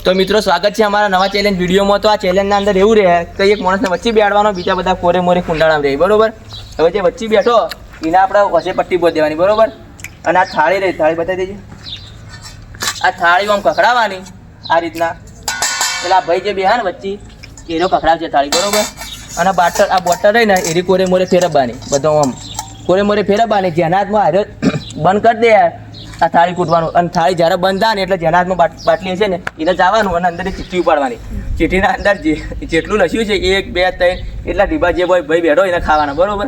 તો મિત્રો સ્વાગત છે અમારા નવા ચેલેન્જ વિડીયોમાં. તો આ ચેલેન્જના અંદર એવું રહે કે એક માણસને વચ્ચે બેસવાનો, બીજા બધા કોરે મોરે કુંડાળામાં રહે, બરોબર. હવે જે વચ્ચે બેઠો એને આપણે વચ્ચે પટ્ટી બોધ દેવાની, બરોબર. અને આ થાળી રહી, થાળી બતાવી દેજે. આ થાળીમાં આમ કકડાવવાની આ રીતના. એટલે આ ભાઈ જે બેહા ને વચ્ચે એનો કકડાવશે થાળી, બરોબર. અને આ બોટલ રહી ને એની કોરે મોરે ફેરવવાની, બધો આમ કોરે મોરે ફેરવવાની. જેના હાથમાં હારે બંધ કરી દે આ થાળી કૂટવાનું. અને થાળી જ્યારે બંધ થાય ને એટલે જેના હાથમાં બાટલી હશે ને એને જવાનું અને અંદર ચીઠ્ઠી ઉપાડવાની. ચીઠ્ઠીના અંદર જેટલું લખ્યું છે 1 2 3 એટલા ડીબા જે ભાઈ બેઠો એને ખાવાના, બરોબર.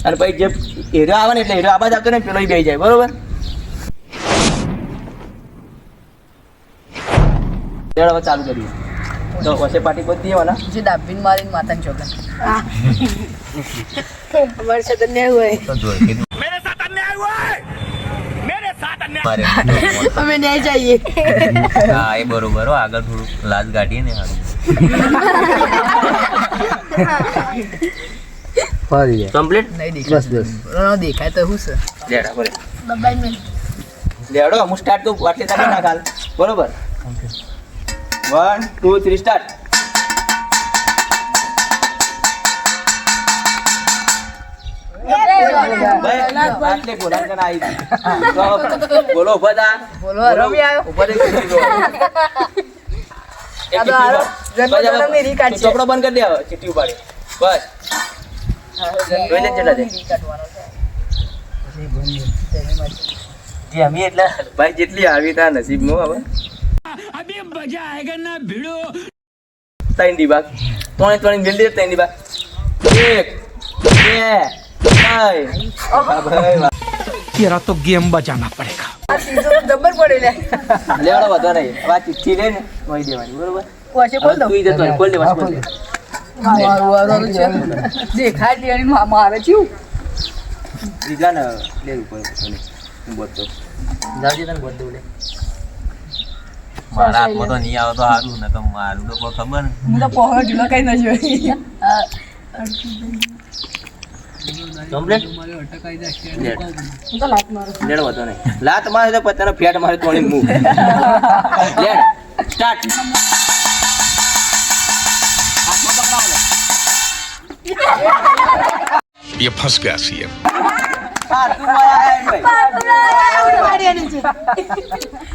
અને પછી જે હેરો આવે ને એટલે હેરો આબાદ આવતો ને પેલો બેસી જાય, બરોબર. હવે ચાલુ કરીએ. તો વચ્ચે પાટી બધી દેવાના જે દાબીન મારીને માતાને ચોગન અમારે સાથ અન્યાય હોય અમે ન્યાય ચાહીએ. હા એ બરોબર. આગળ થોડું લાજ કાઢીએ ને સારું. કમ્પ્લીટ નહીં દેખાય દેખાય તો શું છે લેડા બરે લેડો. હું સ્ટાર્ટ તો આટલી તાકી ના ખાલ, બરોબર. 1 2 3 સ્ટાર્ટ. બોલો બધા બોલો રમી આવ્યો ચોપડો બંધ કરી દે. હવે ચીઠી ઉપાડી બસ. જોઈ લે ચેલા છે એટલે ભાઈ જેટલી આવી તા નસીબમાં. હવે અભી મજા આયેગા ના ભીડો. 3 ડીબા 3 મિલ દે. 3 ડીબા 1 2 तेरा तो गेम बजाना पड़ेगा. આ સીઝો જબર પડે લે લેવડો વધો નહીં. આ ચિઠ્ઠી લે ને મોઈ દેવાની, બરોબર. કોશે ખોલ દો તું જતો ખોલ દે. બસ ખોલ દે. મારું છે દેખાય દેણી મારે છું બીજા ને લેવું પડે. હું બોલતો જાવજે તને બોલ દઉં લે. મારા હાથમાં તો નહીં આવે તો સારું, ને તો મારું તો કોઈ ખબર ને. હું તો પહોળો ઢીલો કઈ ન જોઈ કમ્પ્લીટ હું તો લાત મારું લેડ વધો નહીં. લાત મારે તો પતાનો ફેટ મારે તોડી મૂવ. Lead start. હાથમાં પકડાવો લે. ये फंस गया सीएम. હા તું મારા આય ભાઈ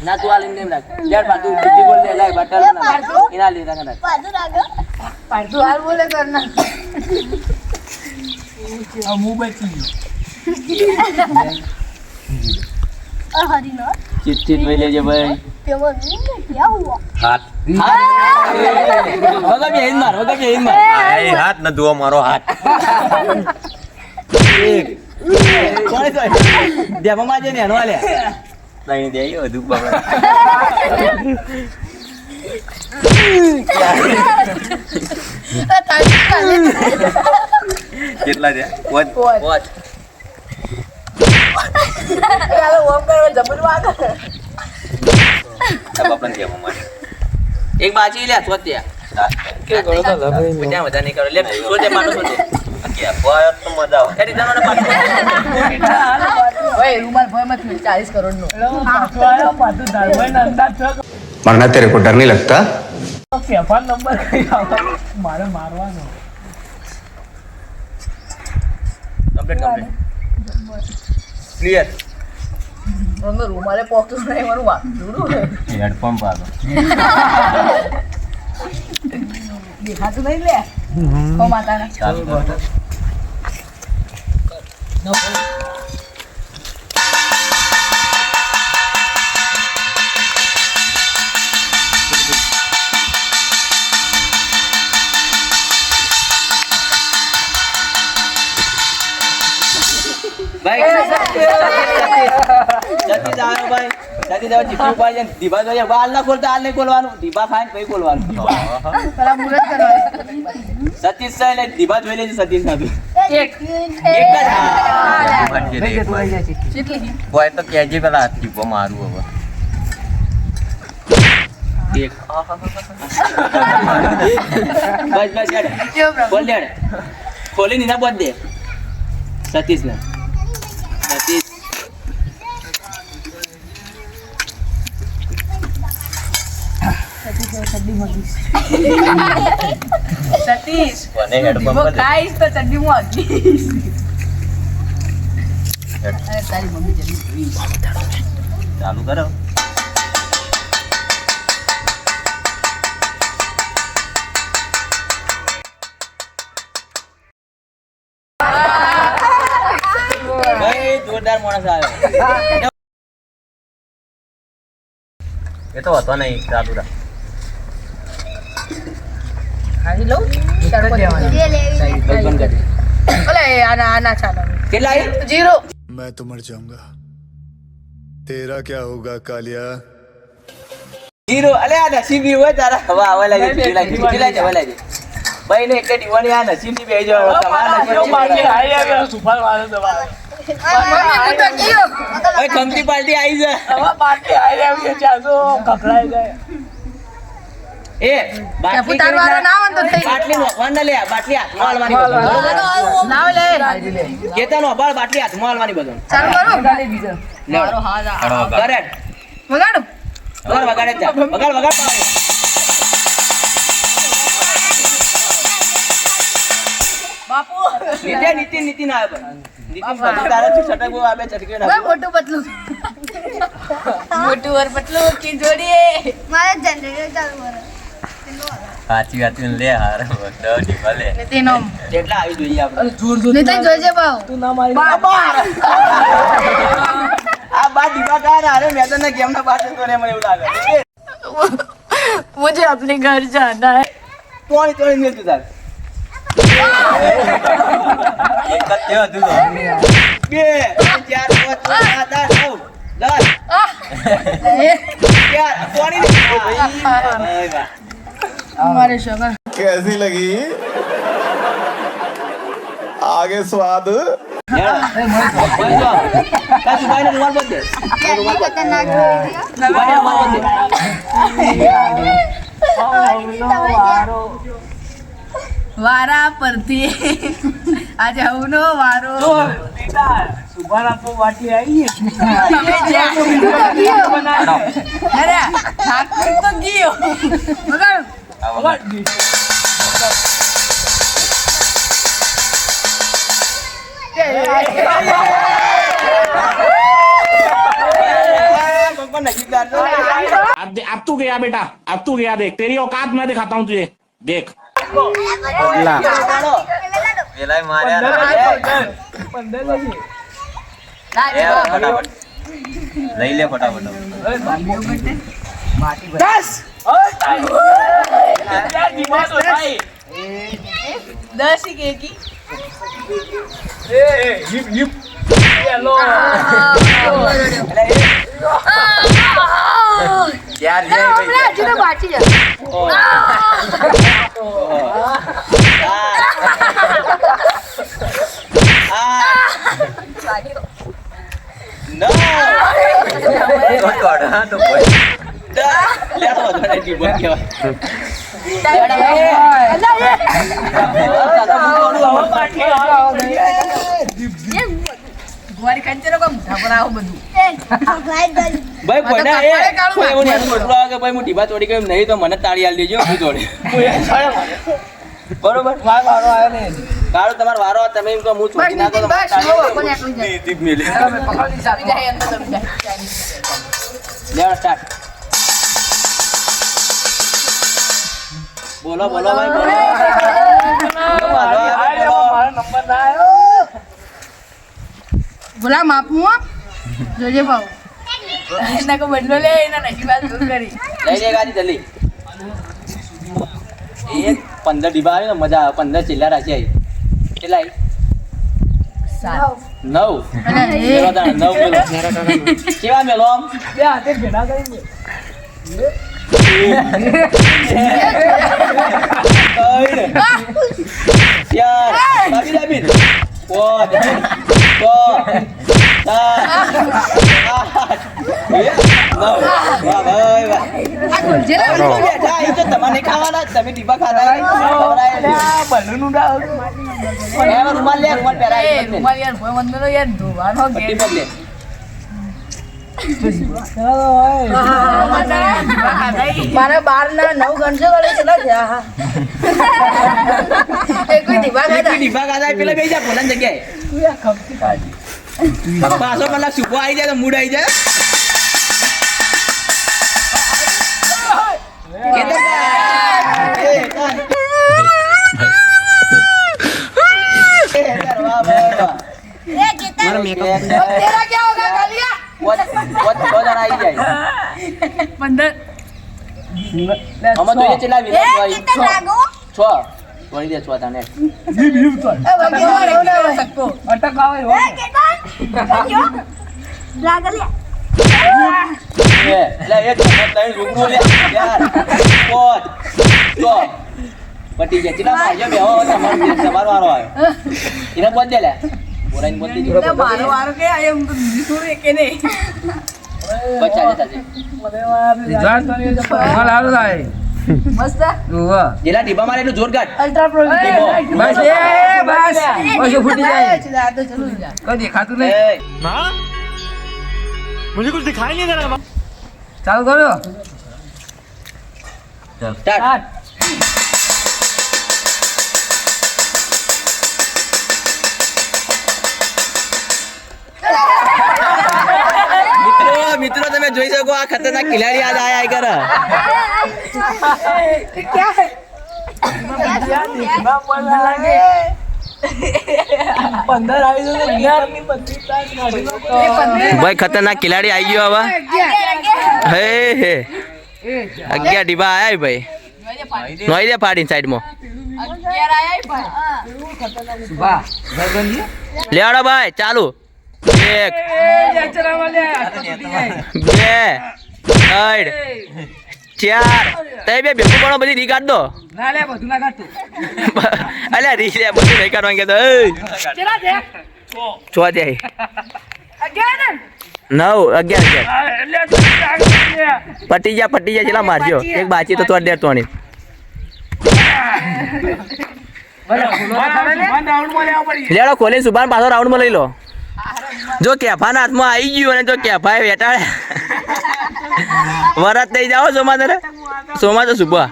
ના તું આલીને નેમ રાખ. લેડ પાડું બીજી બોલ લે. લાય બટર ના એના લે રાખ. પાડતું હાલ બોલે કરના આ મૂવ બચી ગયો. ચિઠ્ઠી જોઈ લેજે ભાઈ. હાથ વગર બે માર. હાથ ન ધોવો મારો હાથ. કોણે તો દેવામાં જે ને એનો આલે નહીં દે વધુ બાબા. કેટલા છે? વોચ બાપા કેમ અમારે એક બાજી લે તો ત્યાં કે ગળો તો લાભ ત્યાં બધા નહીં કરો. લે સોજે પાડો સોજે કે બોય તો મજા આવે. એડી જવાનો પાડો. ઓય રૂમાલ ભય મત 40 કરોડ નો मरना तेरे को डर नहीं लगता? Complete clear. અમે રૂમાલે પોકતું નહીં મારું વાત જોડું હેડપંપ પાડો. દેખાતું નહીં લે કો માતાના ચાલુ કરો. ભાઈ જતી જાવ ભાઈ. જતી જાવ. ચીઠી ઉપાડી જાય. દીભા જોઈએ. હાલ ના ખોલતા હાલ નહીં ખોલવાનું. દીભા ખાય ને પછી ખોલવાનું. પેલા મુરત કરવાનું સતીશ છે એટલે દીભા જોઈ લેજે. સતીશ ના એક એક જ. કેટલી બોય તો કેજે પેલા હાથ ટીપો મારું હવે. એક બસ બસ યાર. ખોલ દે. ખોલી નીના બોલ દે સતીશ ને. સતીશ સતીશ કોને હેડપંપ દીવો દે? ખાઈશ તો ચડ્ડી હું આગીશ. અરે તારી મમ્મી ચડ્ડી ચાલુ કરો. ભાઈ જોરદાર માણસ આવ્યો. એ તો હતો નહીં, ચાલુ રાખ. ખાઈ લઉં તડકો દેવાનો. બંધ કરી. ઓલે આના ચાલો કેટલા આવી? 0. मैं तो मर जाऊंगा तेरा क्या होगा कालिया 0. અલે આ નસીબી હોય તારા. હવે આવા લાગે ચીલા જવા લાગે. ભાઈ ને એટલે દીવાની આ નસીબની બેહી જવા. તમારા નસીબ મમ્મી તું તો ગયો. ભાઈ ખમતી પાર્ટી આવી છે. એ બાટલી તારવાળો ના હોય તો થઈ. બાટલી નોખવાની ના લે. બાટલી હાથમાં હાલવાની બધું. ના લે કેતાનો અબાળ બાટલી હાથમાં હાલવાની બધું. ચાલુ કરો. લેવડો. હેડો વગાડ. કરેક્ટ. વગાડો. વગાડ જા. વગાડ. બાપુ નીતિન આવે ભાઈ. નીતિન પછી તારા થી છટક બહુ આવે છટકે ના. ઓય મોટું પતલું મોટું ઓર પતલું કી જોડીએ. સાચી વાત લે હાર દોડી ભલે. તેનો કેટલા આવી જોઈએ આપણે. નીતિન જોજે બાવ આ બા દીવા કાર અરે મેં તો ના ગેમ ના બાટ તો ને મને એવું લાગે. मुझे अपने घर जाना है. તોણી ને તું તાર. એક જ થયો હતું તો. 2 4 5 6 7 8 9 10 हमारे शगर कैसी लगी आगे स्वाद વારા પરથી આજે હવનો વારો અરે ઠાકર તો ગયો વગાડો. આ વગાડ. अब तू गया बेटा, अब तू गया, देख तेरी औकात मैं दिखाता हूँ तुझे, देख. પેલાય માર્યા ને. લે ફટાફટ. લઈ લે ફટાફટ. દસ કેકી યાર જય ભાઈ. હજુ તો બાકી છે. તો તોડ, હા, તો કોઈ. ગુવારી કંચરો કો મોઢા પર આવું બધું. ભાઈ કોઈના એ કોઈ એવું નહીં મોટલો આવે કે ભાઈ હું ટીબા તોડી ગયો નહીં તો મને તાળી આલી દેજો હું તોડી. બરોબર કાળો તમારો વારો આવે, તમે એમ કહો હું છોડી નાખો તો મને તાળી આલી કોને આટલું જાય? દીપ મેલે. આવી જાય અંદર તમે જાય. લેવડ સ્ટાર્ટ. બોલો ભાઈ બોલો. બોલા માપું હો. જોજે પાઉ એના કો બદલો લે એના નસીબાત દૂર કરી. લઈ લે ગાડી જલ્દી. એ 15 ડીબા આવે ને મજા આવે. 15 ચિલ્લા રાખી આવી. કેટલા આવી? 9. અને એ 9 મેલો. કેવા મેલો આમ? બે હાથે ભેડા કરી યાર દાબી. 5 તમારે ખાવાના તમે ટીપા ખાતા રૂમાલ લે રૂમાલ પહેરાય રૂમાલ યાર ભોય મંદિરો યાર ધોવાનો પટ્ટી ઘેર. પગ લે. મારા 12 ના 9 ગણજો વળે કેટલા થયા? એક કોઈ દીવા ખાધા. ડીબા ખાધા પેલા બેસી જા ભોલાની જગ્યાએ. પાછો કલાક સુકો આવી જાય તો મૂડ આવી જાય. तेरा क्या होगा कालिया? આવી જાય. 15 આમાં જોઈએ કેટલા વિલેજ હોય? कितना लागो? 6 વળી દે 6 તને. એટલે એક ત્રણ રૂગડું લે યાર. પોત તો પટી ગયા. કેટલા મારજો બેહો તમારો વારો આવ્યો. એને બોલ દે લે. બોલાઈને બોલ દેજો. मारो मारो के आए हम तो दूसरे के नहीं બસ ચાલે ચાલે. मस्त જેલા ડીબા મારે એટલું જોર કાઢ. अल्ट्रा प्रो ફૂટી જાય तो चलो जा કઈ દેખાતું એ, ચાલુ કરો સ્ટાર્ટ. મિત્રો તમે જોઈ શકો આ ખતરનાક ખિલાડી આજ આયા કરે. क्या है ભાઈ ખતરનાક ખિલાડી આવી ગયો હવે. હે હે 11 ડીબા આયા ભાઈ. નોઈ દે પાડીને સાઈડમાં. વાહ ભાઈબંધી લેવાડો ભાઈ ચાલુ. 1 2 3 4 તે બે ભેગું પણ બધી રી કાઢ દો. ના લે બધું ના કાઢતું અલ્યા રી લે બધું નહીં કાઢવાનું કે તો. चला दे 6 દે. 11 9 11 પટી જા ચેલા મારજો. એક બાચી તો તોડ દે તોણી. લેડો ખોલી સુભાન પાછો રાઉન્ડમાં લઈ લો. જો કેફાના હાથમાં આવી ગયું અને જો કેફાએ વેટાડે વરત થઈ જાઓ સોમા તારે. સોમા તો સુભા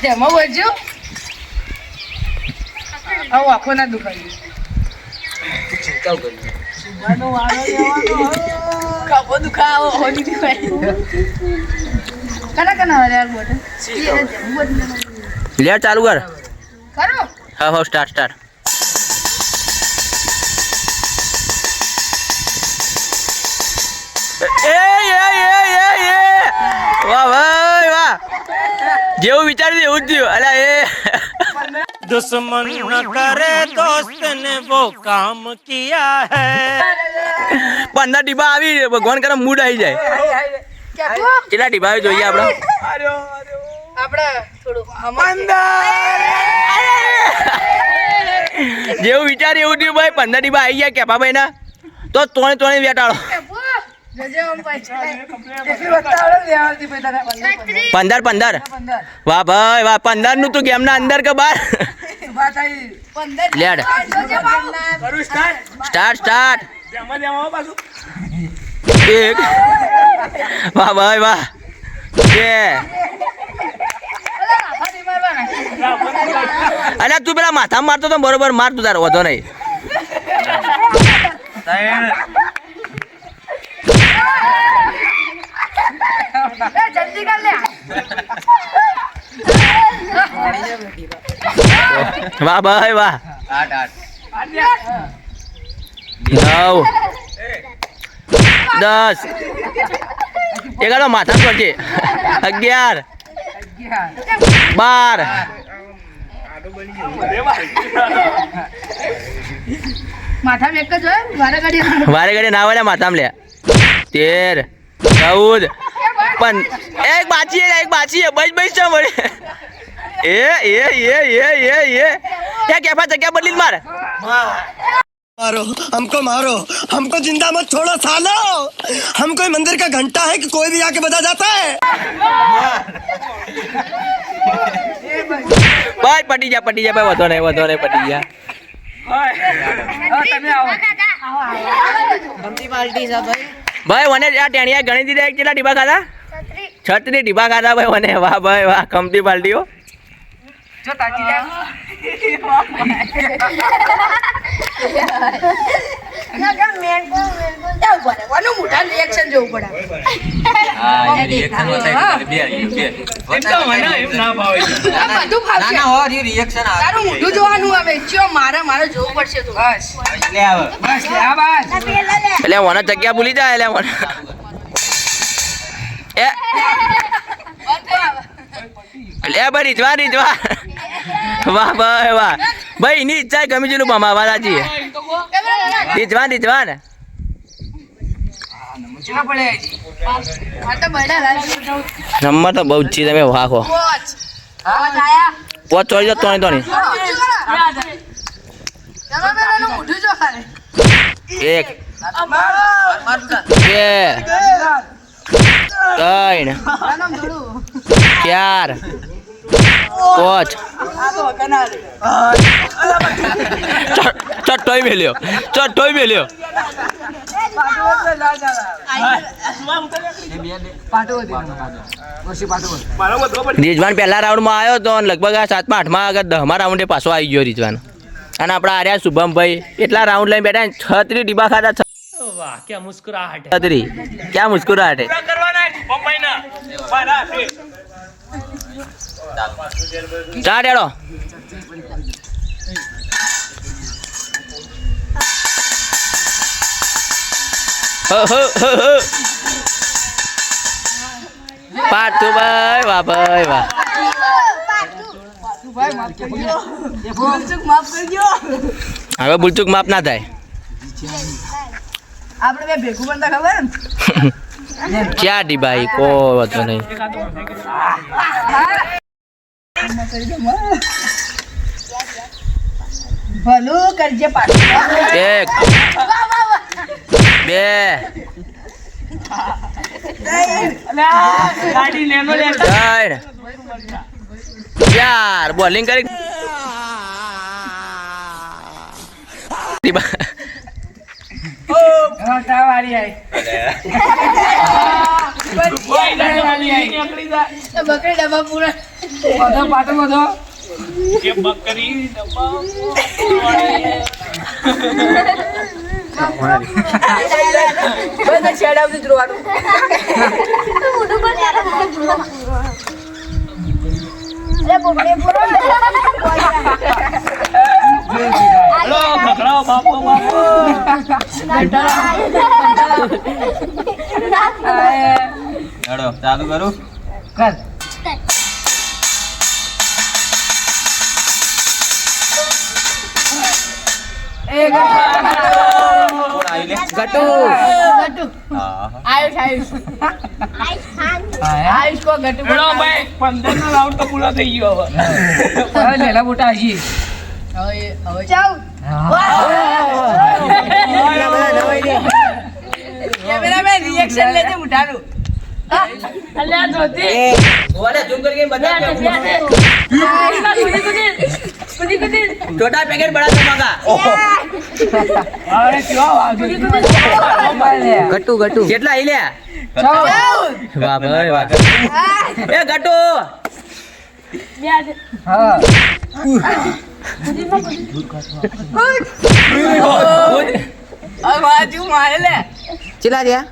જેમાં બોલજો આવો આખો ના દુખાય કબો દુખાવો હોની દુખાય કના કના યાર બોટે લે ચાલુ કર. કરો હા સ્ટાર્ટ. વાહ ભાઈ વાહ. જેવું વિચાર્યું એવું જ થયું. અલ્યા એ दुश्मन न करे दोस्त ने वो काम किया है 15 ડીબા આવી ભગવાન કરે મૂડ આવી જાય. કેટલા ડીબા આવી જોઈએ આપણે? આપણે થોડું જેવું વિચાર્યું એવું થયું ભાઈ. 15 ડીબા આવી ગયા કેપા ભાઈ ના તો તોણે વેટાળો. 15 વાહ ભાઈ વાહ. 15 નું તું ગેમ ના અંદર કે બહાર? Lead start. 1 વાહ ભાઈ વાહ. 2 અલ્યા તું પેલા માથામાં મારતો તો બરોબર માર તું તારો વધો નહીં. जल्दी कर ले વાહ ભાઈ વાહ. 9 10 11 માથા પડશે. 11 12 माथा में एक का जो है वाला गाड़ी વારે ઘડે ના વળે માથામાં લે. 13 14 એક બાચી બસ છે મળે. એ કેફા જગ્યા બદલી માર. मारो हमको जिंदा मत छोड़ो सालो हम कोई मंदिर का घंटा है कि कोई भी आके बजा जाता है ભાઈ પટી જા ભાઈ વધો નહીં પટી જા તમે આવો ભાઈ મને આ ટેણિયા ગણી દીધા એક કેટલા ડીબા ખાધા 36 ડીબા ખાધા ભાઈ મને વાહ ભાઈ વાહ કમતી પાર્ટીઓ જો તાજી લે મોટા રિએક્શન જોવું પડે હા એ રિએક્શન બતાવી બે બધું ફાવશે રિએક્શન તારું મોઢું જોવાનું આવે ચો મારે જોવું પડશે તો બસ લે આવે બસ લે આ બસ એટલે મને જગ્યા ભૂલી જાય એટલે મને એ એટલે ભાઈ રીજવા વાહ ભાઈ વાહ ભાઈ એની ઈચ્છા ગમી જેલું પમાવા રાજી રીજવા ચલા પડે આ તો બડા નંબર તો બહુ જ છે તમે વાહો કોચ આયા પોચ ચોરી જતો નહીં તો નહીં મોઢું જો ખાલે 1 2 3 4 5 ચટ્ટોય મેલ્યો રિજવાન પહેલા રાઉન્ડમાં આવ્યો તો અને લગભગ આ 7મા 8મા આગળ 10મા રાઉન્ડે પાછો આવી ગયો રિજવાન અને આપણા આર્યા શુભમભાઈ એટલા રાઉન્ડ લઈને બેઠા 36 ડીબા ખાધા वाह क्या मुस्कुराहट 36 क्या मुस्कुराहट है करवाना है बम्बई ना बड़ा સ્ટાર્ટ હેડો પાટુ ભાઈ વાહ ભાઈ વાહ માફ કરજો હવે ભૂલચૂક માફ ના થાય આપણે બે ભેગું બનતા ખબર ને ક્યાં ડીબાઈ કોઈ વાંધો નહીં ભલું કરજે પાછું 1 2 ગાડી લેનો લે 3 4 બોલિંગ કરી રોટા વાળી આઈ કોઈ વાળી આઈ નીકળી જા બકરી ડબ્બા પૂરા બધો પાટો બધો એ બકરી ડબ્બા બધા છેડા સુધી જોવાનું હેલો પકડો બાપો હેડો ચાલુ કરું કર ગટુ હા આયુષ આયુષ કો ગટુ હેલો ભાઈ 15 નો રાઉન્ડ તો પૂરો થઈ ગયો હવે લેલા મોટા હજી હવે ચાલ કેમેરામેન રિએક્શન લેજે મુઠાનું અલ્યા જોતી ઓલે ઝૂમ કરીને બતા छोटा पैकेट बड़ा धमाका અરે કેવો વાગ્યો ગટુ કેટલા આઈ લે વાહ ભાઈ વાહ એ ગટુ હા બાજુ મારે લે ચલા ગયા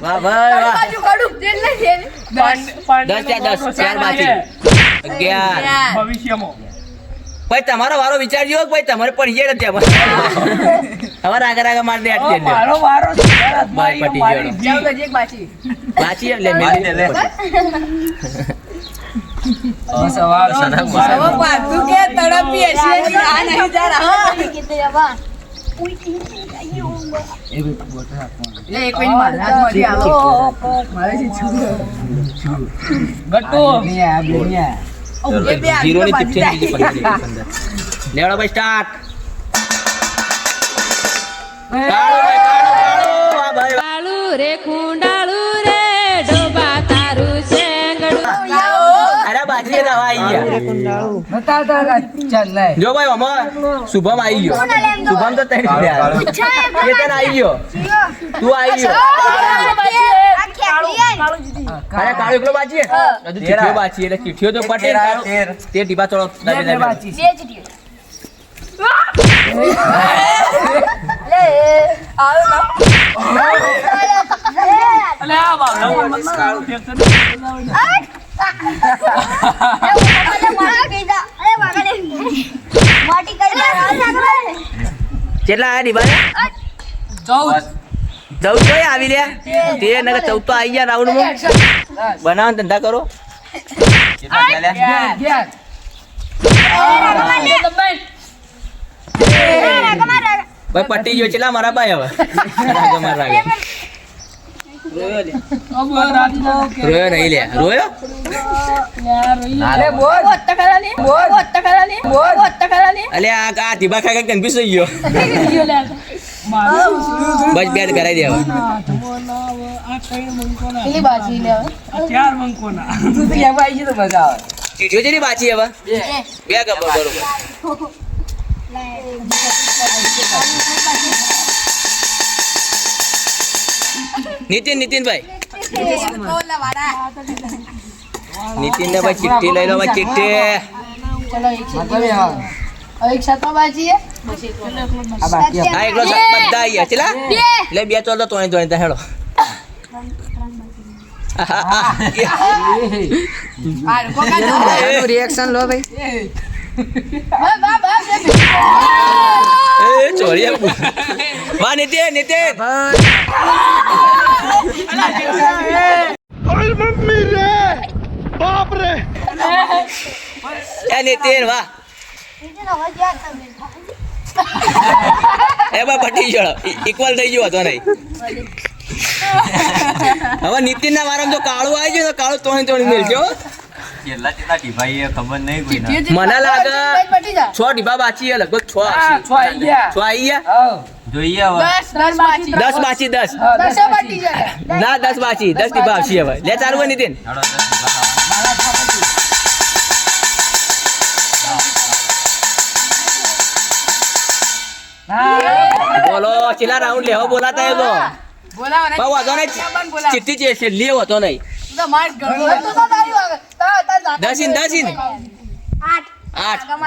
વાહ ભાઈ વાહ બાજુ કાઢું તેલ ને તેલ 10 4 બાકી 11 ભવિષ્યમાં ભાઈ તમારો વારો વિચારજો ભાઈ તમારે પડી જાય ને તમારે આગળ માર દે આટલી મારો વારો ભાઈ પટી ગયો જાવ ગજે એક બાચી બાચી એટલે મેલી લે સવાર હવે પાછું કે તડપી હશે આ નહીં જરા લે એક મિનિટ મારા હાથમાંથી આવો મારે છે ગટ્ટુ એ બે જીરો ની બાજુ ચિઠ્ઠી બીજી પડી ગઈ અંદર લેવડો ભાઈ સ્ટાર્ટ કાળો વાહ ભાઈ રે ખુંડાળું રે ડોબા તારું શેંગડું ગયા જો ભાઈ અમાર શુભમ આવી ગયો શુભમ તો તઈ ગયા કેતન આવી ગયો તું આવી ગયો અરે કાળો એકલો બાજી હે હજુ ચીઠીઓ બાજી એટલે ચીઠીઓ તો પટે તે ટીપા ચડો અલે આ બાવળા કાળું ફેંકતો કેટલા આયા ડીબા 14 કઈ આવી લે તે નકર 14 તો આવી ગયા રાઉન્ડ માં બનાવ ધંધા કરો ભાઈ પટ્ટી ગયો કેટલા મારા ભાઈ હવે રાગો માર રાગે રોયો નહીં લે રોયો અલે આ ધીબા ખાઈ ખાઈ કન્ફ્યુઝ થઈ ગયો બસ બેડ કરાવી દે હવે ચીઠીઓ જેની બાચી હવે બે ગબ્બર બરોબર નીતિનભાઈ નીતિન ને ભાઈ ચિઠ્ઠી લઈ લો ભાઈ ચિઠ્ઠી હા એકલો બધા આવી ગયા ચલા એટલે બે ચોલ તો તોણી હેડો રિએક્શન લો ભાઈ ચોરી વાહ નીતિન નીતિન વાહ એ ભાઈ પટી ગયો ઇક્વલ થઈ ગયો હતો નહીં હવે નીતિન ના વારામાં જો કાળું આવી ગયું તો કાળું તોણી મેળજો કેટલા કેટલા ટીભાઈ એ ખબર નહીં કોઈને મને લાગે 6 ડીબા બાચી છે લગભગ 6 આવી ગયા જોઈએ હવે 10 બાચી 10 ના 10 બાચી 10 ડીબા આવશે હવે લે ચાલુ હોય નીતિન હાલો, 10 ટીપા ખાવાના. બોલો ચેલા રાઉન્ડ લેવો બોલાતા એ તો બાબુ વાંધો નહીં ચિઠ્ઠી છે છેલ્લી હોતો નહીં 10 ઇન 8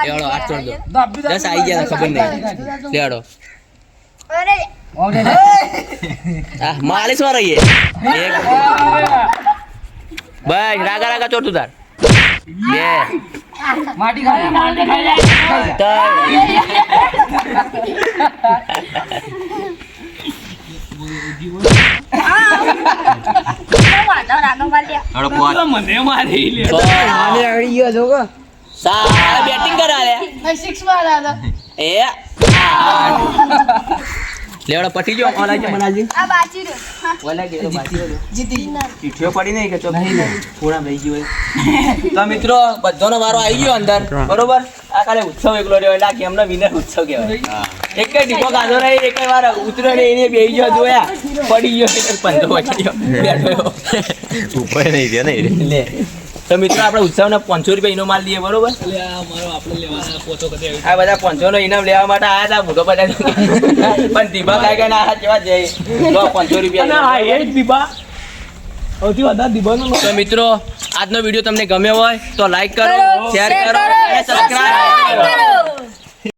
લેવડો 8 છોડ દો 10 આવી ગયા ખબર નહીં લેવડો આ માલિશ માં રહીએ બસ રાગા ચોટું તાર બે માટી ખાઈ હાલો, પોચ. મને મારી લે સારા બેટિંગ કરા લે એ લેવડો પટી જો ઓનલાઈન છે મનાજી ઓનલાઈન ગયો બાકી ચીઠીઓ પડી નહીં કે તો પૂરા રહી ગયો તો મિત્રો બધાનો વારો આવી ગયો અંદર બરોબર આ કાલે ઉત્સવ એકલો રહ્યો એટલે આ ગેમનો વિનર ઉત્સવ કહેવાય એક જ ડીપો ગાધો રહી એક વાર ઉતર્યો ને એને બેહી ગયો જોયા પડી ગયો એટલે પંજો વચ્ચે બેઠો ઉપર નહીં રહ્યો ને એ. લે તો મિત્રો આપણે ઉત્સવને 500 રૂપિયા ઇનામ માલ દઈએ બરોબર આ બધા 500 નો ઇનામ લેવા માટે આયા હતા મોટો પડાય પણ દીપા કાંઈ ના કેવા જઈ 500 રૂપિયા એ જ દીપા સૌથી વધારે દીપાનો તો મિત્રો આજનો વિડીયો તમને ગમ્યો હોય તો લાઈક કરો શેર કરો અને સબસ્ક્રાઇબ કરો